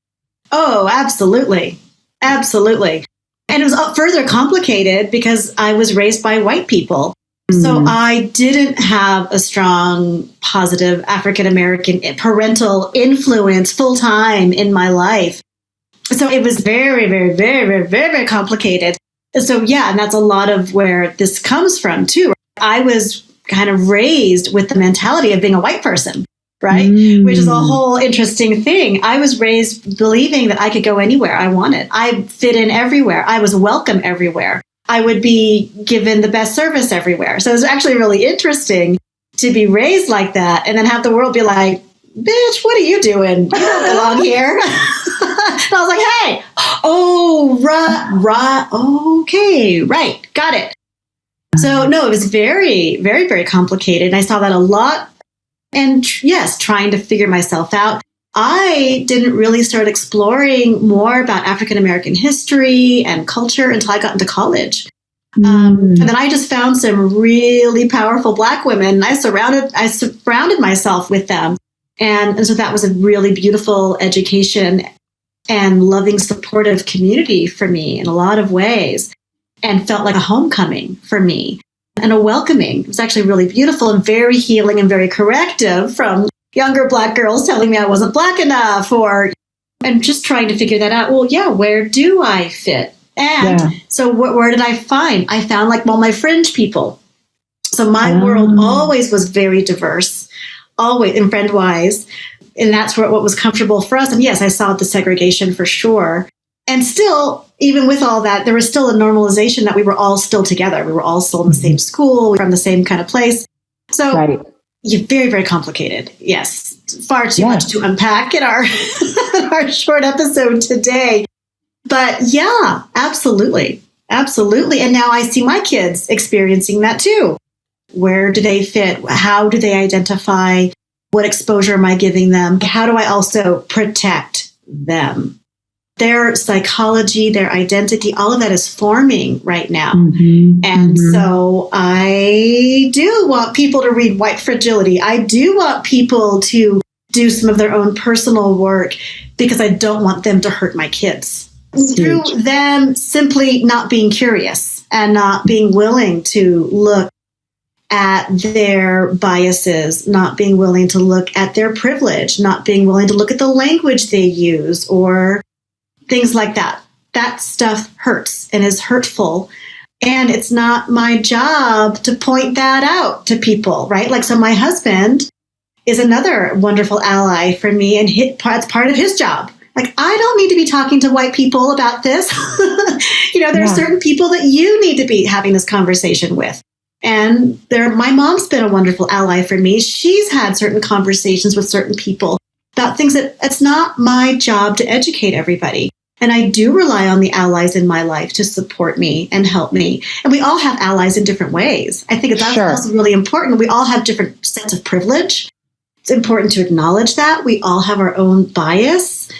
Oh, absolutely. Absolutely. And it was further complicated because I was raised by white people. So I didn't have a strong, positive African-American parental influence full time in my life. So it was very, very, very, very, very, very complicated. So yeah, and that's a lot of where this comes from too. I was kind of raised with the mentality of being a white person, right? Which is a whole interesting thing. I was raised believing that I could go anywhere I wanted. I fit in everywhere. I was welcome everywhere. I would be given the best service everywhere. So it's actually really interesting to be raised like that and then have the world be like, bitch, what are you doing? You don't belong here. And I was like, hey, oh, right, okay, right, got it. So no, it was very, very, very complicated. And I saw that a lot. And yes, trying to figure myself out. I didn't really start exploring more about African-American history and culture until I got into college. And then I just found some really powerful Black women. I surrounded myself with them. And so that was a really beautiful education and loving, supportive community for me in a lot of ways, and felt like a homecoming for me and a welcoming. It was actually really beautiful and very healing and very corrective from younger Black girls telling me I wasn't Black enough, and just trying to figure that out. Well, yeah, where do I fit? And so where did I find? I found my fringe people. So my world always was very diverse, always, and friend-wise. And that's what was comfortable for us. And yes, I saw the segregation for sure. And still, even with all that, there was still a normalization that we were all still together. We were all still in the same school, from the same kind of place. So you're very, very complicated. Yes. Far too much to unpack in our, our short episode today. But yeah, absolutely. Absolutely. And now I see my kids experiencing that too. Where do they fit? How do they identify? What exposure am I giving them? How do I also protect them? Their psychology, their identity, all of that is forming right now. And so I do want people to read White Fragility. I do want people to do some of their own personal work because I don't want them to hurt my kids through them simply not being curious and not being willing to look at their biases, not being willing to look at their privilege, not being willing to look at the language they use or things like that. That stuff hurts and is hurtful. And it's not my job to point that out to people, right? So my husband is another wonderful ally for me, and it's part of his job. I don't need to be talking to white people about this. There are certain people that you need to be having this conversation with. And my mom's been a wonderful ally for me. She's had certain conversations with certain people about things that it's not my job to educate everybody. And I do rely on the allies in my life to support me and help me. And we all have allies in different ways. I think that's also really important. We all have different sets of privilege. It's important to acknowledge that. We all have our own bias.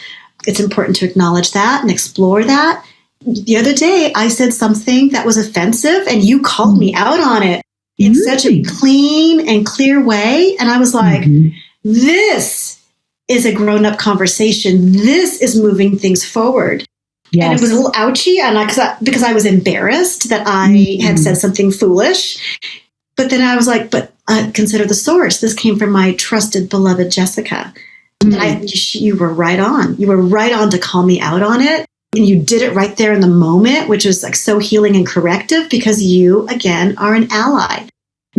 It's important to acknowledge that and explore that. The other day, I said something that was offensive, and you called me out on it in such a clean and clear way. And I was like, this is a grown-up conversation. This is moving things forward. And it was a little ouchy, and because I was embarrassed that I had said something foolish. But then I was like, but consider the source. This came from my trusted, beloved Jessica. And you were right on. You were right on to call me out on it. And you did it right there in the moment, which was so healing and corrective because you, again, are an ally.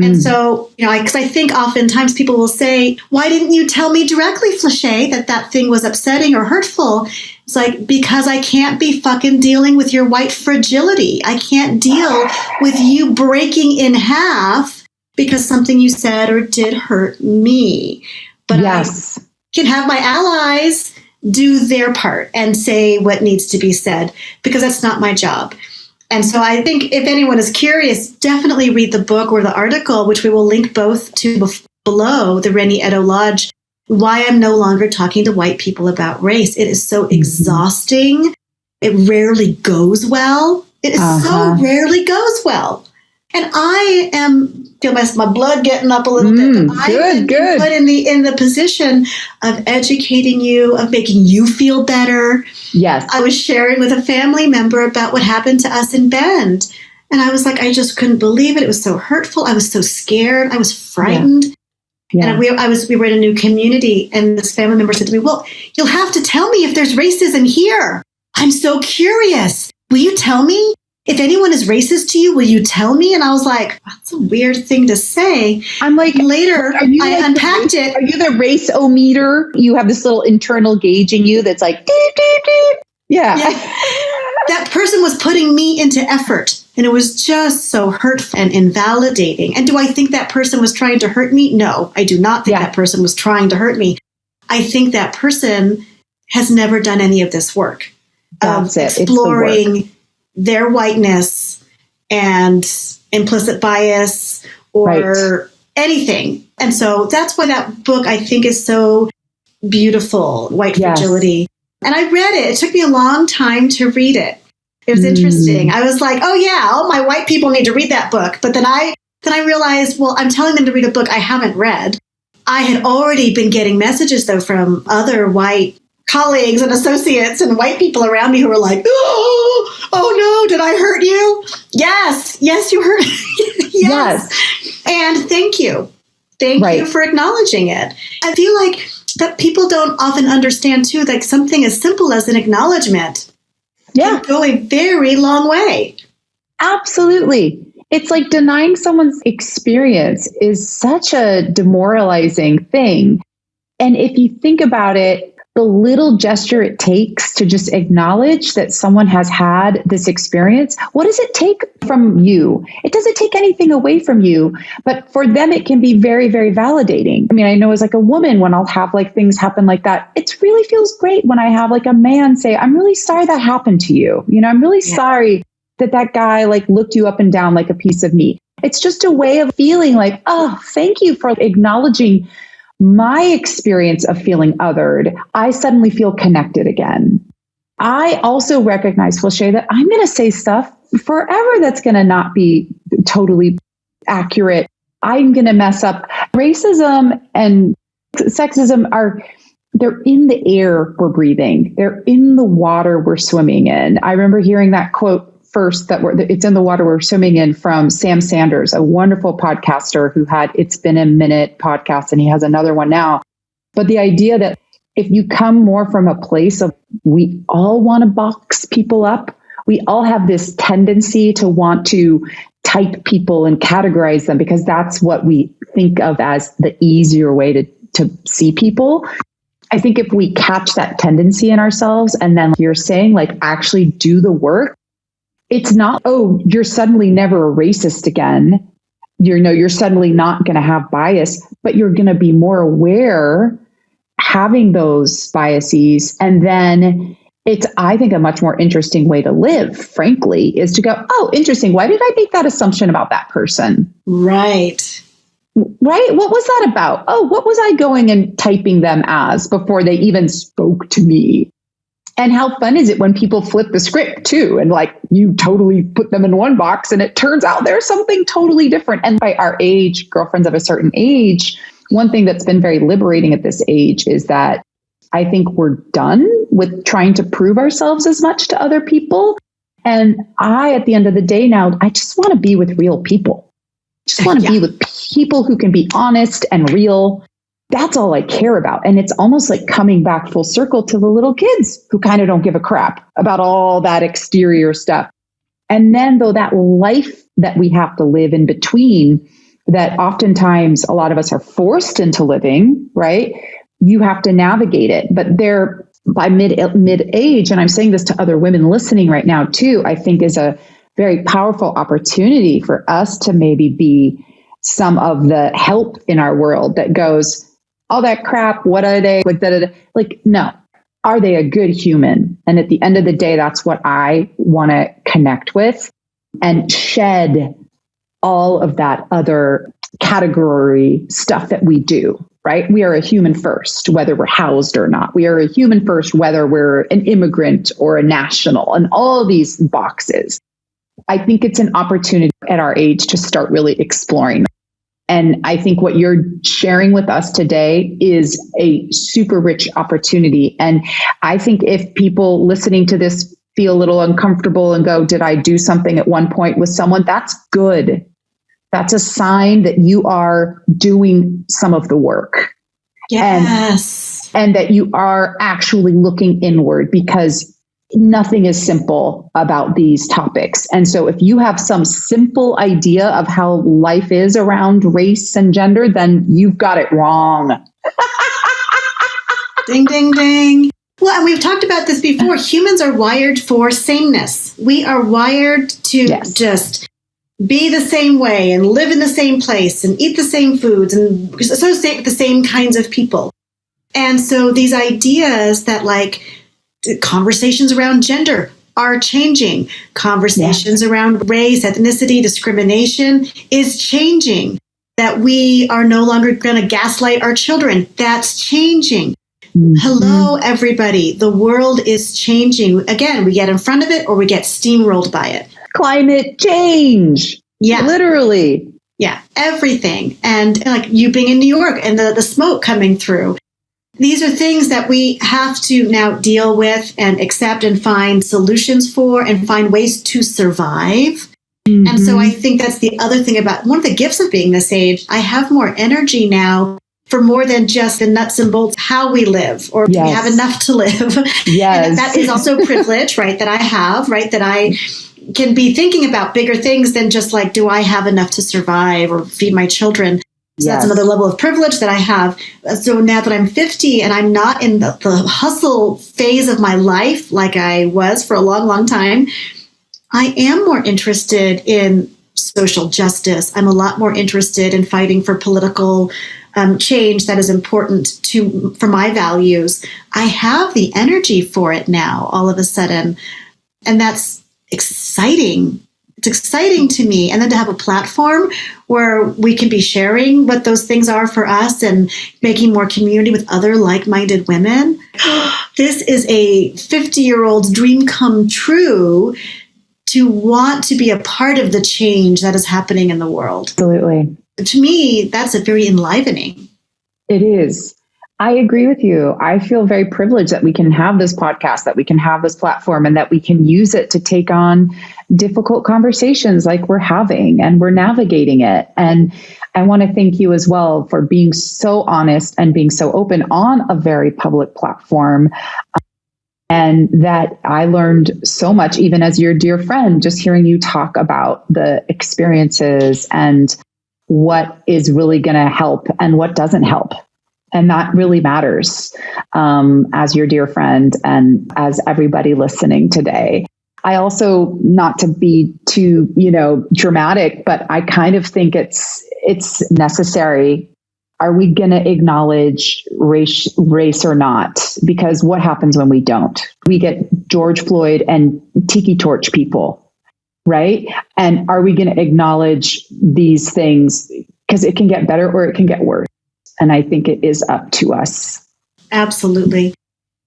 And so, because I think oftentimes people will say, why didn't you tell me directly, Flesché, that thing was upsetting or hurtful? It's like, because I can't be fucking dealing with your white fragility. I can't deal with you breaking in half because something you said or did hurt me. But yes. I can have my allies do their part and say what needs to be said, because that's not my job. And so I think if anyone is curious, definitely read the book or the article, which we will link both to below, the Rennie Eddo-Lodge, Why I'm No Longer Talking to White People About Race. It is so exhausting. It rarely goes well. It is so rarely goes well. And I feel my blood getting up a little bit. I've been put in the position of educating you, of making you feel better. Yes. I was sharing with a family member about what happened to us in Bend. And I was like, I just couldn't believe it. It was so hurtful. I was so scared. I was frightened. Yeah. And we were in a new community. And this family member said to me, well, you'll have to tell me if there's racism here. I'm so curious. Will you tell me? If anyone is racist to you, will you tell me? And I was like, that's a weird thing to say. I'm like, later, I unpacked it. Are you the race-o-meter? You have this little internal gauge in you that's like, deep, deep, deep. Yeah. That person was putting me into effort. And it was just so hurtful and invalidating. And do I think that person was trying to hurt me? No, I do not think that person was trying to hurt me. I think that person has never done any of this work. That's it. Exploring their whiteness and implicit bias or anything. And so that's why that book, I think, is so beautiful, White Fragility. And I read it. It took me a long time to read it. It was interesting. I was like, oh yeah, all my white people need to read that book. But then I realized, well, I'm telling them to read a book I haven't read. I had already been getting messages, though, from other white colleagues and associates and white people around me who were like, oh no, did I hurt you? Yes, you hurt. Yes. And thank you. Thank you for acknowledging it. I feel like that people don't often understand too, like something as simple as an acknowledgement can go a very long way. Absolutely. It's like denying someone's experience is such a demoralizing thing. And if you think about it, the little gesture it takes to just acknowledge that someone has had this experience, what does it take from you? It doesn't take anything away from you, but for them, it can be very, very validating. I mean, I know as like a woman, when I'll have like things happen like that, it really feels great when I have like a man say, I'm really sorry that happened to you. You know, I'm really sorry that guy like looked you up and down like a piece of meat. It's just a way of feeling like, oh, thank you for acknowledging my experience of feeling othered. I suddenly feel connected again. I also recognize, Flesché, that I'm going to say stuff forever that's going to not be totally accurate. I'm going to mess up. Racism and sexism they're in the air we're breathing. They're in the water we're swimming in. I remember hearing that quote first, it's in the water we're swimming in, from Sam Sanders, a wonderful podcaster who had It's Been a Minute podcast, and he has another one now. But the idea that if you come more from a place of we all want to box people up, we all have this tendency to want to type people and categorize them because that's what we think of as the easier way to see people. I think if we catch that tendency in ourselves and then you're saying like actually do the work, it's not, oh, you're suddenly never a racist again. You're suddenly not going to have bias, but you're going to be more aware having those biases. And then it's, I think, a much more interesting way to live, frankly, is to go, oh, interesting. Why did I make that assumption about that person? Right. What was that about? Oh, what was I going and typing them as before they even spoke to me? And how fun is it when people flip the script too? And like you totally put them in one box and it turns out there's something totally different. And by our age, girlfriends of a certain age, one thing that's been very liberating at this age is that I think we're done with trying to prove ourselves as much to other people. And at the end of the day now, I just want to be with real people. Just want to be with people who can be honest and real. That's all I care about. And it's almost like coming back full circle to the little kids who kind of don't give a crap about all that exterior stuff. And then though that life that we have to live in between, that oftentimes a lot of us are forced into living, right? You have to navigate it. But by mid age, and I'm saying this to other women listening right now too, I think is a very powerful opportunity for us to maybe be some of the help in our world that goes, all that crap, what are they? Like, like, no, are they a good human? And at the end of the day, that's what I want to connect with and shed all of that other category stuff that we do, right? We are a human first, whether we're housed or not. We are a human first, whether we're an immigrant or a national, and all of these boxes. I think it's an opportunity at our age to start really exploring. And I think what you're sharing with us today is a super rich opportunity. And I think if people listening to this feel a little uncomfortable and go, did I do something at one point with someone? That's good. That's a sign that you are doing some of the work. Yes. And that you are actually looking inward, because nothing is simple about these topics. And so if you have some simple idea of how life is around race and gender, then you've got it wrong. Ding, ding, ding. Well, and we've talked about this before. Humans are wired for sameness. We are wired to just be the same way and live in the same place and eat the same foods and associate with the same kinds of people. And so these ideas that, like, conversations around gender are changing. Conversations around race, ethnicity, discrimination is changing. That we are no longer going to gaslight our children. That's changing. Mm-hmm. Hello, everybody. The world is changing. Again, we get in front of it or we get steamrolled by it. Climate change. Yeah. Literally. Yeah. Everything. And like you being in New York and the smoke coming through. These are things that we have to now deal with and accept and find solutions for and find ways to survive. Mm-hmm. And so I think that's the other thing about one of the gifts of being this age. I have more energy now for more than just the nuts and bolts, how we live, or do we have enough to live? Yes. And that is also privilege, right? That I have, right? That I can be thinking about bigger things than just like, do I have enough to survive or feed my children? So that's another level of privilege that I have. So now that I'm 50 and I'm not in the hustle phase of my life like I was for a long, long time, I am more interested in social justice. I'm a lot more interested in fighting for political change that is important for my values. I have the energy for it now, all of a sudden. And that's exciting. It's exciting to me. And then to have a platform where we can be sharing what those things are for us and making more community with other like-minded women. This is a 50-year-old's dream come true to want to be a part of the change that is happening in the world. Absolutely. To me, that's a very enlivening. It is. I agree with you. I feel very privileged that we can have this podcast, that we can have this platform, and that we can use it to take on difficult conversations like we're having, and we're navigating it. And I want to thank you as well for being so honest and being so open on a very public platform. And that I learned so much, even as your dear friend, just hearing you talk about the experiences and what is really going to help and what doesn't help. And that really matters as your dear friend and as everybody listening today. I also, not to be too, dramatic, but I kind of think it's necessary. Are we going to acknowledge race or not? Because what happens when we don't? We get George Floyd and Tiki Torch people, right? And are we going to acknowledge these things? Because it can get better or it can get worse. And I think it is up to us. Absolutely.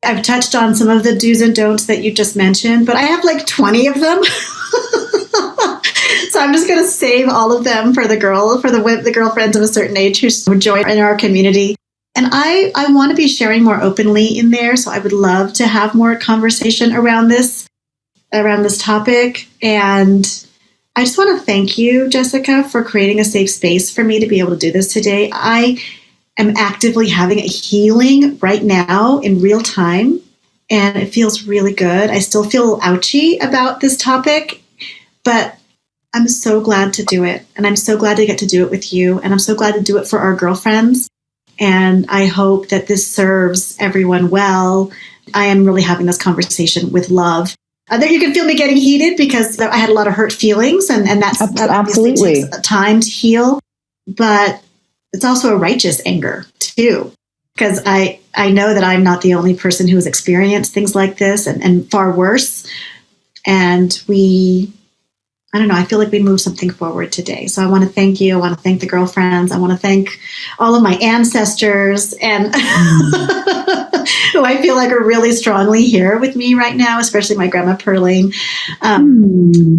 I've touched on some of the do's and don'ts that you just mentioned, but I have like 20 of them. So I'm just going to save all of them for the girlfriends of a certain age who join in our community. And I want to be sharing more openly in there. So I would love to have more conversation around this topic. And I just want to thank you, Jessica, for creating a safe space for me to be able to do this today. I am actively having a healing right now in real time, and it feels really good. I still feel ouchy about this topic, but I'm so glad to do it. And I'm so glad to get to do it with you. And I'm so glad to do it for our girlfriends. And I hope that this serves everyone well I am really having this conversation with love. There you can feel me getting heated because I had a lot of hurt feelings, and that obviously takes time to heal. But it's also a righteous anger too, because I know that I'm not the only person who has experienced things like this and far worse. And I feel like we moved something forward today. So I want to thank you. I want to thank the girlfriends. I want to thank all of my ancestors and who I feel like are really strongly here with me right now, especially my grandma Perling,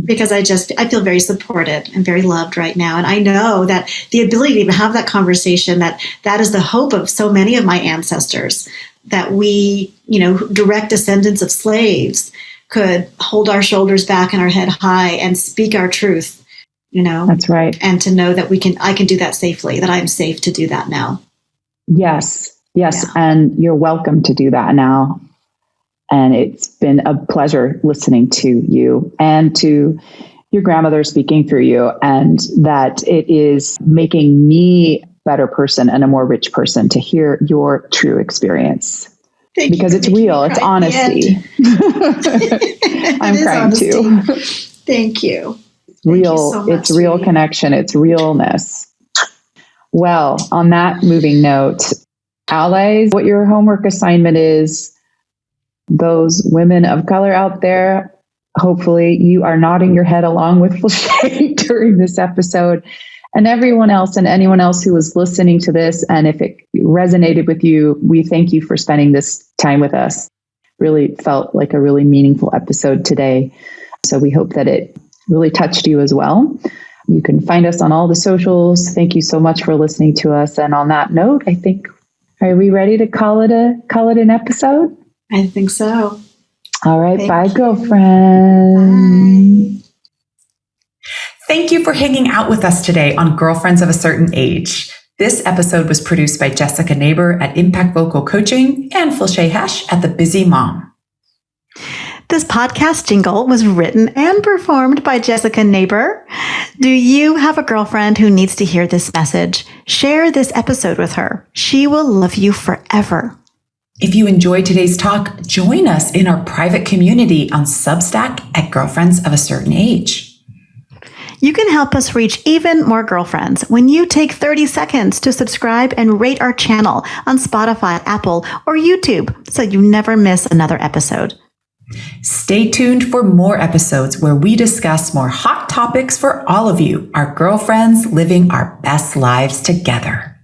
because I feel very supported and very loved right now. And I know that the ability to even have that conversation, that is the hope of so many of my ancestors, that we, direct descendants of slaves could hold our shoulders back and our head high and speak our truth, That's right. And to know that I can do that safely, that I'm safe to do that now. Yes. Yeah. And you're welcome to do that now. And it's been a pleasure listening to you and to your grandmother speaking through you, and that it is making me a better person and a more rich person to hear your true experience. Because it's real. It's honesty. I'm crying too. Thank you. Real. So it's real connection. It's realness. Well, on that moving note, allies, what your homework assignment is, those women of color out there, hopefully you are nodding your head along with Flesché during this episode. And everyone else and anyone else who was listening to this, and if it resonated with you, we thank you for spending this time with us. Really felt like a really meaningful episode today. So we hope that it really touched you as well. You can find us on all the socials. Thank you so much for listening to us. And on that note, I think, are we ready to call it an episode? I think so. All right. Bye, girlfriend. Bye. Thank you for hanging out with us today on Girlfriends of a Certain Age. This episode was produced by Jessica Neighbor at Impact Vocal Coaching and Flesché Hesch at The Busy Mom. This podcast jingle was written and performed by Jessica Neighbor. Do you have a girlfriend who needs to hear this message? Share this episode with her. She will love you forever. If you enjoyed today's talk, join us in our private community on Substack at Girlfriends of a Certain Age. You can help us reach even more girlfriends when you take 30 seconds to subscribe and rate our channel on Spotify, Apple, or YouTube so you never miss another episode. Stay tuned for more episodes where we discuss more hot topics for all of you, our girlfriends living our best lives together.